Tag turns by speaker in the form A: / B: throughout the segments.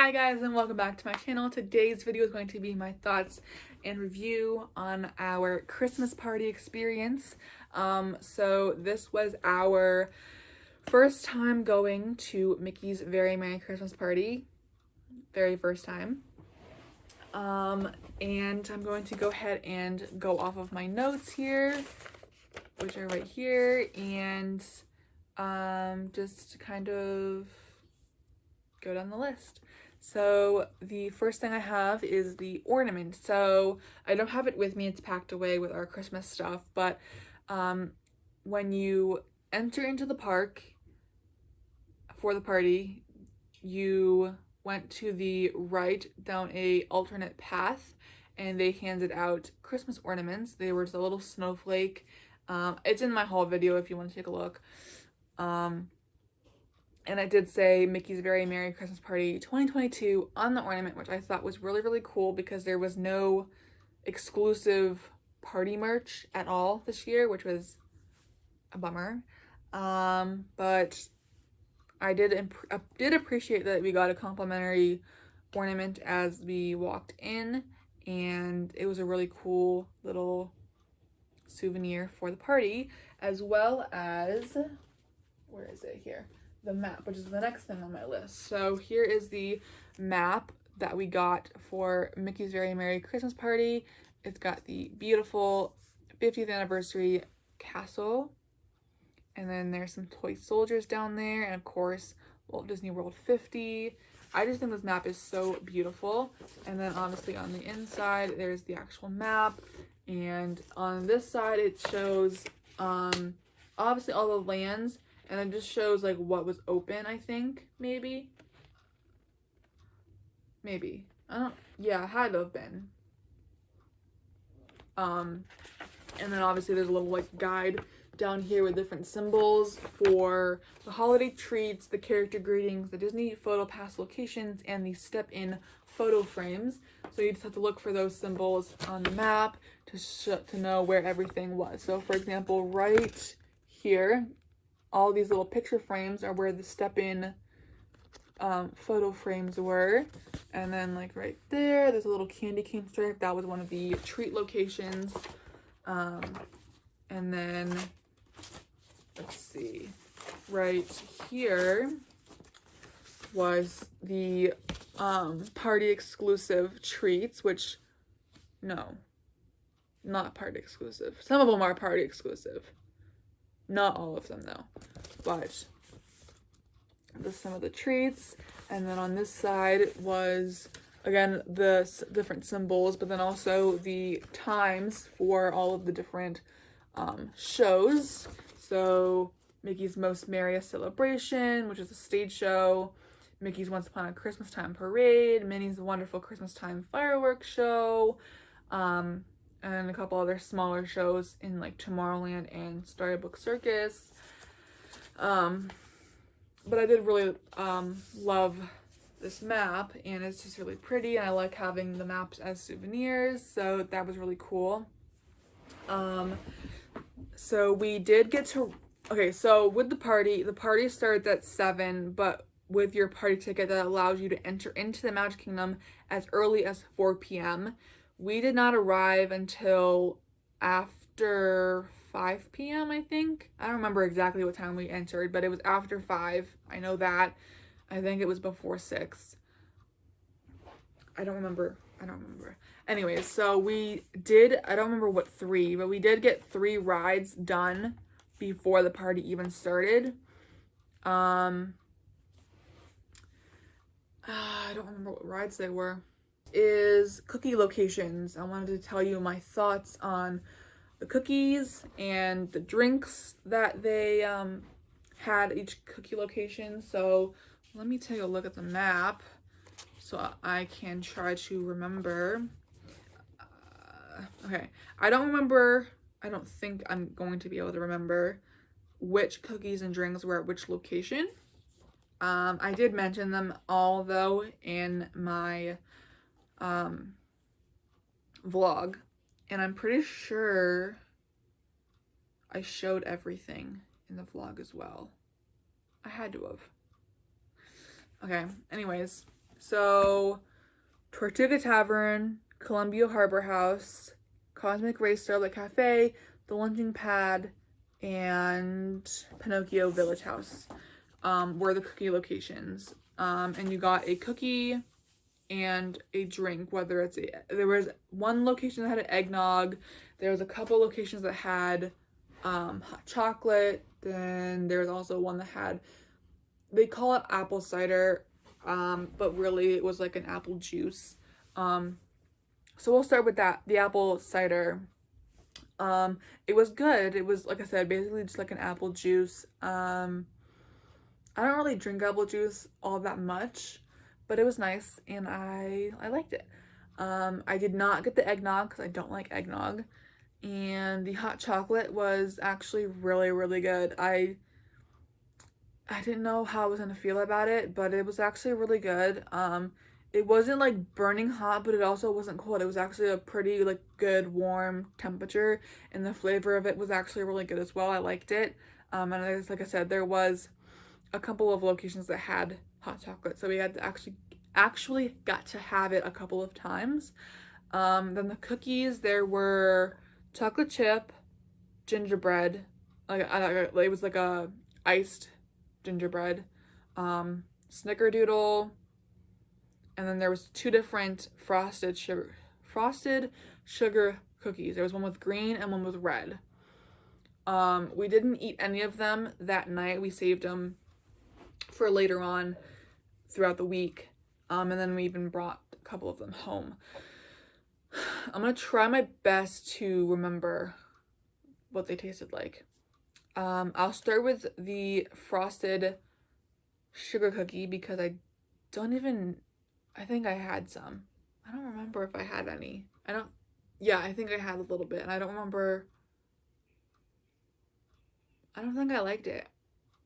A: Hi guys, and welcome back to my channel. Today's video is going to be my thoughts and review on our Christmas party experience. So this was our first time going to Mickey's Very Merry Christmas Party. Very first time. And I'm going to go ahead and go off of my notes here, which are right here, and just kind of go down the list. So the first thing I have is the ornament. So I don't have it with me, it's packed away with our Christmas stuff, but when you enter into the park for the party, you went to the right down a alternate path and they handed out Christmas ornaments. They were just a little snowflake. It's in my haul video if you want to take a look. And it did say Mickey's Very Merry Christmas Party 2022 on the ornament, which I thought was really, really cool because there was no exclusive party merch at all this year, which was a bummer. But I did appreciate that we got a complimentary ornament as we walked in, and it was a really cool little souvenir for the party, as well as, where is it here? The map, which is the next thing on my list. So here is the map that we got for Mickey's Very Merry Christmas Party. It's got the beautiful 50th anniversary castle, and then there's some toy soldiers down there, and of course Walt Disney World 50. I just think this map is so beautiful. And then obviously on the inside there's the actual map, and on this side it shows obviously all the lands, and it just shows like what was open, I think, maybe. Yeah, it had to have been. And then obviously there's a little like guide down here with different symbols for the holiday treats, the character greetings, the Disney Photo Pass locations, and the step-in photo frames. So you just have to look for those symbols on the map to know where everything was. So for example, right here, all these little picture frames are where the step-in photo frames were. And then like right there's a little candy cane strip. That was one of the treat locations. And then, let's see, right here was the party exclusive treats, which, no, not party exclusive. Some of them are party exclusive. Not all of them though, but some of the treats. And then on this side was, again, the different symbols, but then also the times for all of the different shows. So Mickey's Most Merriest Celebration, which is a stage show, Mickey's Once Upon a Christmas Time Parade, Minnie's Wonderful Christmas Time Fireworks Show, and a couple other smaller shows in like Tomorrowland and Storybook Circus. But I did really love this map, and it's just really pretty, and I like having the maps as souvenirs, so that was really cool. So we did get to, okay, so with the party starts at 7, but with your party ticket that allows you to enter into the Magic Kingdom as early as 4 p.m. We did not arrive until after 5 p.m. I think. I don't remember exactly what time we entered, but it was after 5. I know that. I think it was before 6. I don't remember. Anyways, so we did, I don't remember what 3, but we did get 3 rides done before the party even started. I don't remember what rides they were. Is cookie locations. I wanted to tell you my thoughts on the cookies and the drinks that they had at each cookie location. So let me take a look at the map so I can try to remember. Okay, I don't think I'm going to be able to remember which cookies and drinks were at which location. I did mention them all though in my vlog, and I'm pretty sure I showed everything in the vlog as well. I had to have. Okay, anyways, So Tortuga Tavern, Columbia Harbor House, Cosmic Race Starlight Cafe, The Lunching Pad, and Pinocchio Village House were the cookie locations. And you got a cookie and a drink, whether it's there was one location that had an eggnog, there was a couple locations that had hot chocolate, then there was also one that had, they call it apple cider, but really it was like an apple juice. So we'll start with that, the apple cider. It was good. It was, like I said, basically just like an apple juice. I don't really drink apple juice all that much, but it was nice and I liked it. I did not get the eggnog because I don't like eggnog, and the hot chocolate was actually really, really good. I didn't know how I was gonna feel about it, but it was actually really good. It wasn't like burning hot, but it also wasn't cold. It was actually a pretty like good warm temperature, and the flavor of it was actually really good as well. I liked it. And like I said, there was a couple of locations that had hot chocolate, so we had to actually got to have it a couple of times. Then the cookies, there were chocolate chip, gingerbread, like it was like a iced gingerbread, snickerdoodle, and then there was two different frosted sugar cookies. There was one with green and one with red. We didn't eat any of them that night. We saved them for later on throughout the week, and then we even brought a couple of them home. I'm gonna try my best to remember what they tasted like. I'll start with the frosted sugar cookie because I think I had some. I don't remember if I had any. Yeah, I think I had a little bit, and I don't think I liked it.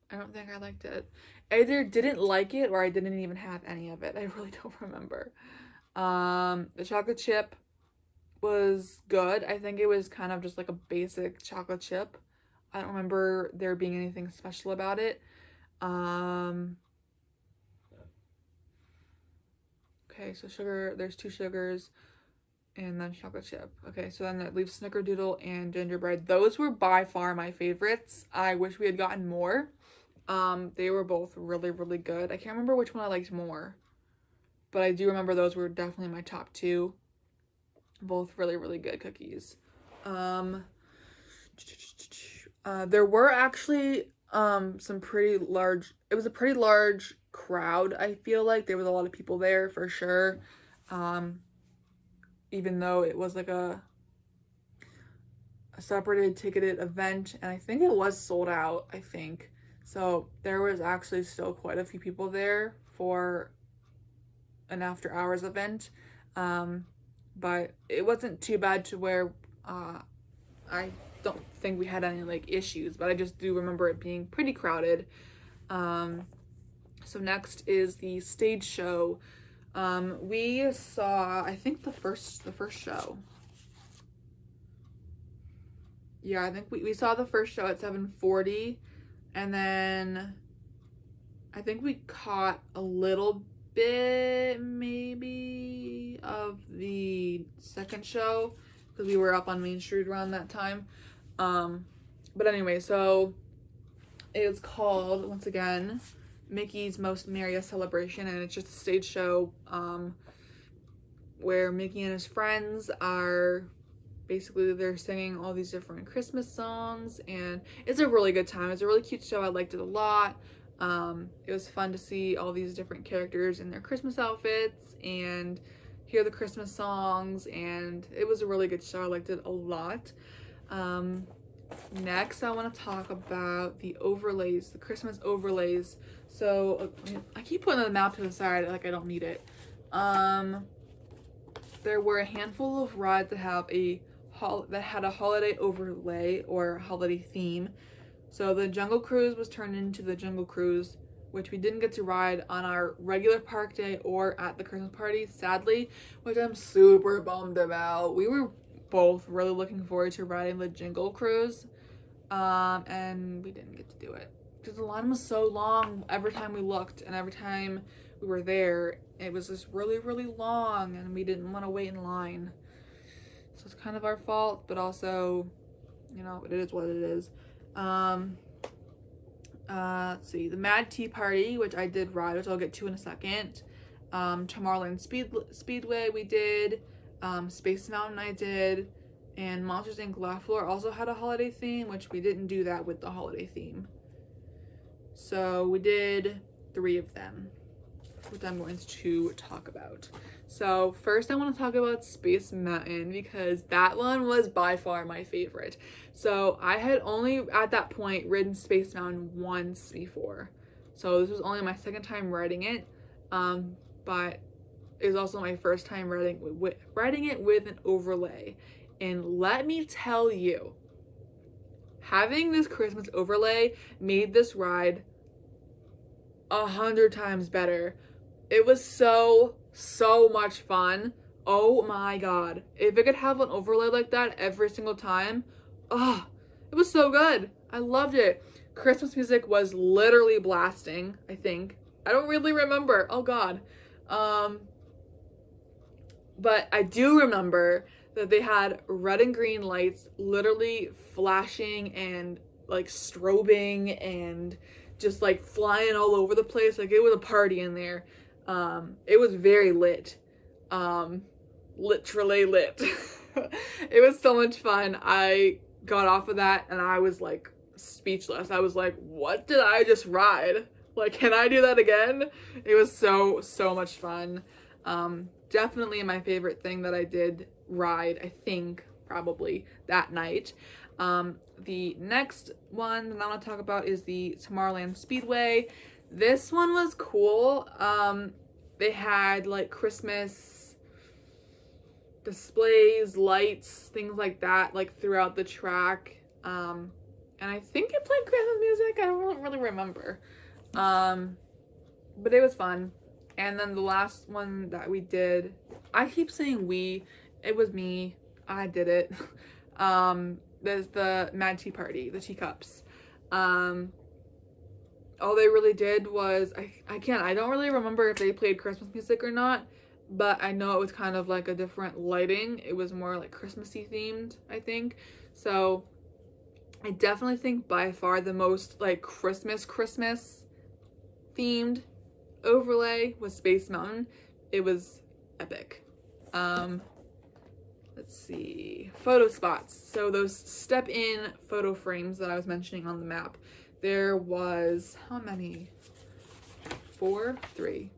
A: I don't think I liked it. I either didn't like it or I didn't even have any of it. I really don't remember. The chocolate chip was good. I think it was kind of just like a basic chocolate chip. I don't remember there being anything special about it. Okay, so sugar, there's two sugars and then chocolate chip. Okay, so then that leaves snickerdoodle and gingerbread. Those were by far my favorites. I wish we had gotten more. They were both really, really good. I can't remember which one I liked more, but I do remember those were definitely my top two. Both really, really good cookies. There were actually some pretty large, it was a pretty large crowd. I feel like there was a lot of people there for sure. Even though it was like a separated ticketed event, and I think it was sold out, I think. So there was actually still quite a few people there for an after hours event. But it wasn't too bad to where I don't think we had any like issues, but I just do remember it being pretty crowded. So next is the stage show. We saw, I think the first show. Yeah, I think we saw the first show at 7:40, and then I think we caught a little bit maybe of the second show because we were up on Main Street around that time. But anyway, so it was called, once again, Mickey's Most Merriest Celebration, and it's just a stage show where Mickey and his friends are basically, they're singing all these different Christmas songs, and it's a really good time. It's a really cute show. I liked it a lot. It was fun to see all these different characters in their Christmas outfits and hear the Christmas songs, and it was a really good show. I liked it a lot. Next, I want to talk about the overlays, the Christmas overlays. So I keep putting the map to the side like I don't need it. There were a handful of rides that had a holiday overlay or holiday theme. So the Jungle Cruise was turned into the Jungle Cruise, which we didn't get to ride on our regular park day or at the Christmas party, sadly, which I'm super bummed about. We were both really looking forward to riding the Jingle Cruise, and we didn't get to do it because the line was so long every time we looked and every time we were there. It was just really, really long, and we didn't want to wait in line. So it's kind of our fault, but also, you know, it is what it is. Let's see, the Mad Tea Party, which I did ride, which I'll get to in a second. Tomorrowland Speedway we did. Space Mountain I did. And Monsters Inc. Laugh Floor also had a holiday theme, which we didn't do that with the holiday theme. So we did 3 of them, which I'm going to talk about. So first I want to talk about Space Mountain because that one was by far my favorite. So I had only at that point ridden Space Mountain once before. So this was only my second time riding it. But it was also my first time riding it with an overlay. And let me tell you, having this Christmas overlay made this ride 100 times better. It was so much fun. Oh my god. If it could have an overlay like that every single time, it was so good. I loved it. Christmas music was literally blasting, I think. I don't really remember. Oh god. But I do remember that they had red and green lights literally flashing and like strobing and just like flying all over the place. Like it was a party in there. It was very lit. Literally lit. It was so much fun. I got off of that and I was like speechless. I was like, what did I just ride? Like, can I do that again? It was so much fun. Definitely my favorite thing that I did ride, I think, probably that night. The next one that I want to talk about is the Tomorrowland Speedway. This one was cool. They had like Christmas displays, lights, things like that, like throughout the track. And I think it played Christmas music. I don't really remember. But it was fun. And then the last one that we did, I keep saying we, it was me. I did it. There's the Mad Tea Party, the teacups. All they really did was, I don't really remember if they played Christmas music or not, but I know it was kind of like a different lighting. It was more like Christmassy themed, I think. So I definitely think by far the most like Christmas themed overlay was Space Mountain. It was epic. Let's see, photo spots. So those step-in photo frames that I was mentioning on the map, there was how many? 4? 3.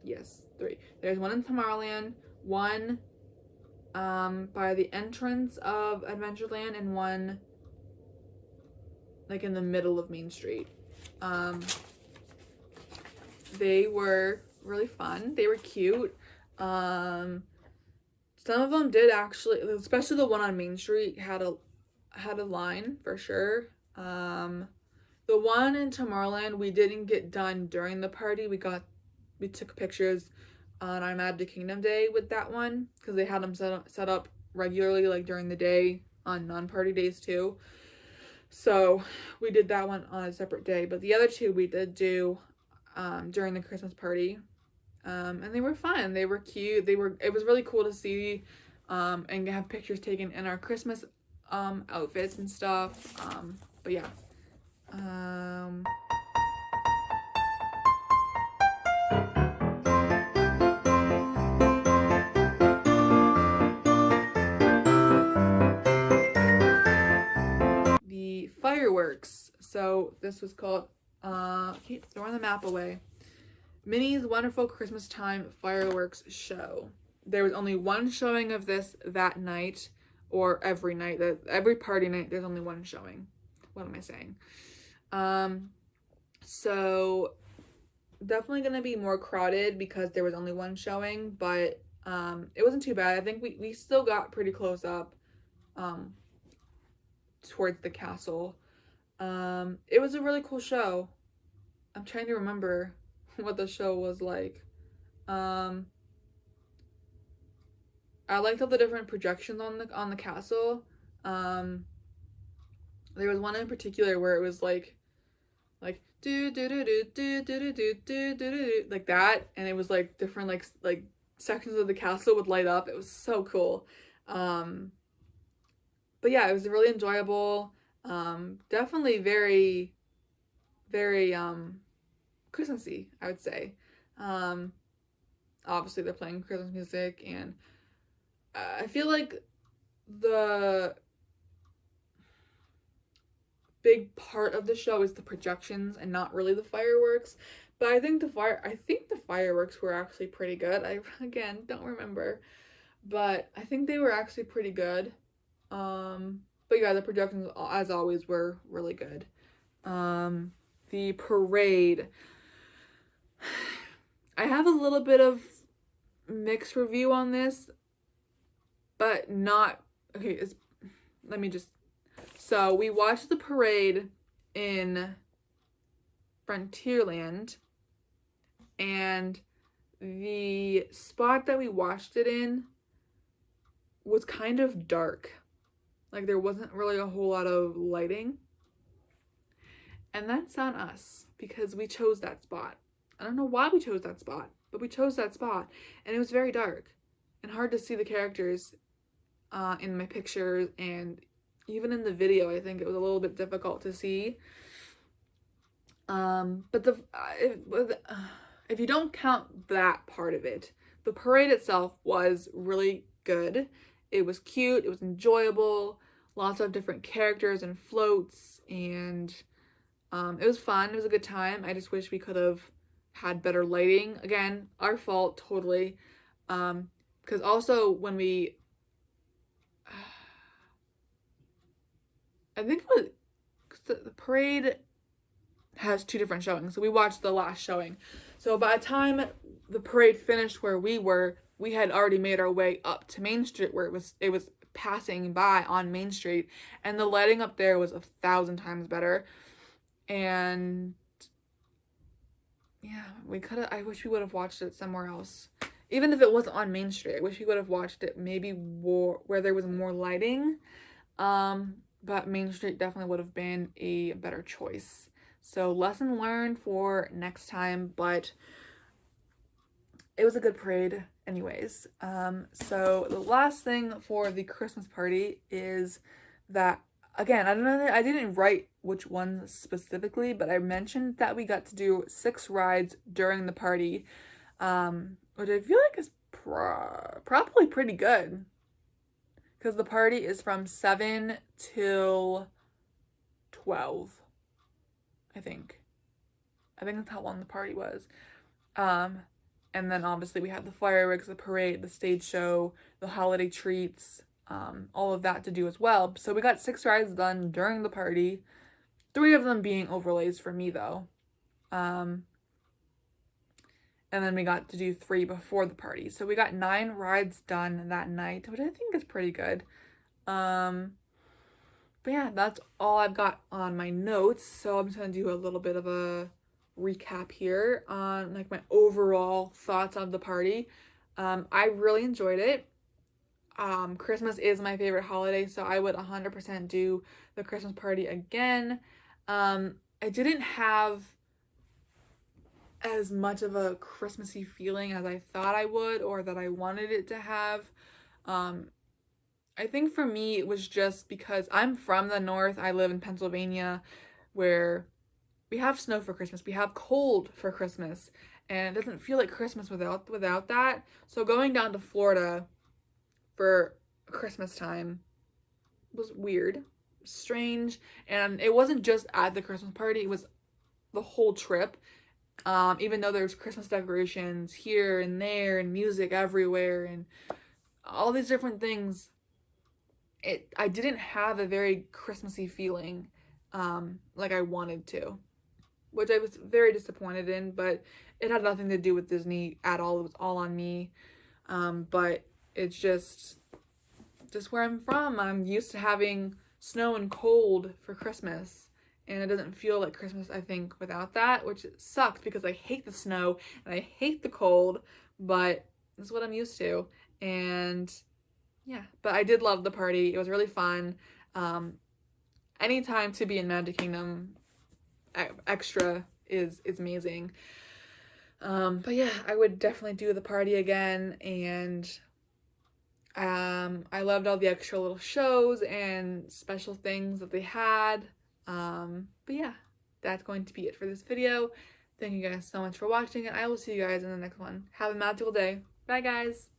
A: Yes, 3. There's one in Tomorrowland, one by the entrance of Adventureland, and one like in the middle of Main Street. They were really fun. They were cute. Some of them did actually, especially the one on Main Street had a line for sure. The one in Tomorrowland we didn't get done during the party. We took pictures on our Magic Kingdom day with that one because they had them set up regularly like during the day on non-party days too. So we did that one on a separate day, but the other two we did do during the Christmas party. And they were fun. They were cute. It was really cool to see and have pictures taken in our Christmas outfits and stuff. But yeah. The fireworks. So this was called keep throwing the map away. Minnie's Wonderful Christmas Time Fireworks Show. There was only one showing of this that night, or every night. Every party night, there's only one showing. What am I saying? So definitely gonna be more crowded because there was only one showing, but it wasn't too bad. I think we still got pretty close up towards the castle. It was a really cool show. I'm trying to remember what the show was like. I liked all the different projections on the castle. There was one in particular where it was like like do do do do do do do do do do like that, and it was like different like sections of the castle would light up. It was so cool. But yeah, it was really enjoyable. Definitely very very Christmassy, I would say. Um, Obviously they're playing Christmas music, and I feel like the big part of the show is the projections and not really the fireworks. But I think the fireworks were actually pretty good. I again don't remember, but I think they were actually pretty good. But yeah, the projections as always were really good. The parade. I have a little bit of mixed review on this, but not okay. Let me just. So we watched the parade in Frontierland, and the spot that we watched it in was kind of dark. Like there wasn't really a whole lot of lighting. And that's on us because we chose that spot. I don't know why we chose that spot, but we chose that spot, and it was very dark and hard to see the characters in my pictures, and even in the video I think it was a little bit difficult to see. But if you don't count that part of it, the parade itself was really good. It was cute, it was enjoyable, lots of different characters and floats, and it was fun. It was a good time. I just wish we could have had better lighting. Again, our fault, totally. Because also when we, I think it was, the parade has two different showings. So we watched the last showing. So by the time the parade finished where we were, we had already made our way up to Main Street where it was passing by on Main Street, and the lighting up there was 1,000 times better. And yeah, I wish we would have watched it somewhere else. Even if it wasn't on Main Street, I wish we would have watched it maybe where there was more lighting. But Main Street definitely would have been a better choice. So lesson learned for next time, but it was a good parade anyways. So the last thing for the Christmas party is that, again, I don't know, I didn't write which ones specifically, but I mentioned that we got to do 6 rides during the party, which I feel like is probably pretty good, because the party is from 7 till 12, I think that's how long the party was. And then obviously we had the fireworks, the parade, the stage show, the holiday treats, all of that to do as well. So we got 6 rides done during the party, 3 of them being overlays for me though. And then we got to do 3 before the party. So we got 9 rides done that night, which I think is pretty good. But yeah, that's all I've got on my notes. So I'm just gonna do a little bit of a recap here on like my overall thoughts of the party. I really enjoyed it. Christmas is my favorite holiday, so I would 100% do the Christmas party again. I didn't have as much of a Christmassy feeling as I thought I would or that I wanted it to have. I think for me it was just because I'm from the north. I live in Pennsylvania, where we have snow for Christmas, we have cold for Christmas, and it doesn't feel like Christmas without that. So going down to Florida for Christmas time was weird, strange, and it wasn't just at the Christmas party, it was the whole trip. Even though there's Christmas decorations here and there and music everywhere and all these different things, I didn't have a very Christmassy feeling like I wanted to, which I was very disappointed in, but it had nothing to do with Disney at all. It was all on me. But it's just where I'm from. I'm used to having snow and cold for Christmas, and it doesn't feel like Christmas, I think, without that, which sucks because I hate the snow and I hate the cold, but it's what I'm used to. And yeah, but I did love the party. It was really fun. Anytime to be in Magic Kingdom, extra is amazing. But yeah, I would definitely do the party again, and I loved all the extra little shows and special things that they had. But yeah, that's going to be it for this video. Thank you guys so much for watching, and I will see you guys in the next one. Have a magical day. Bye, guys.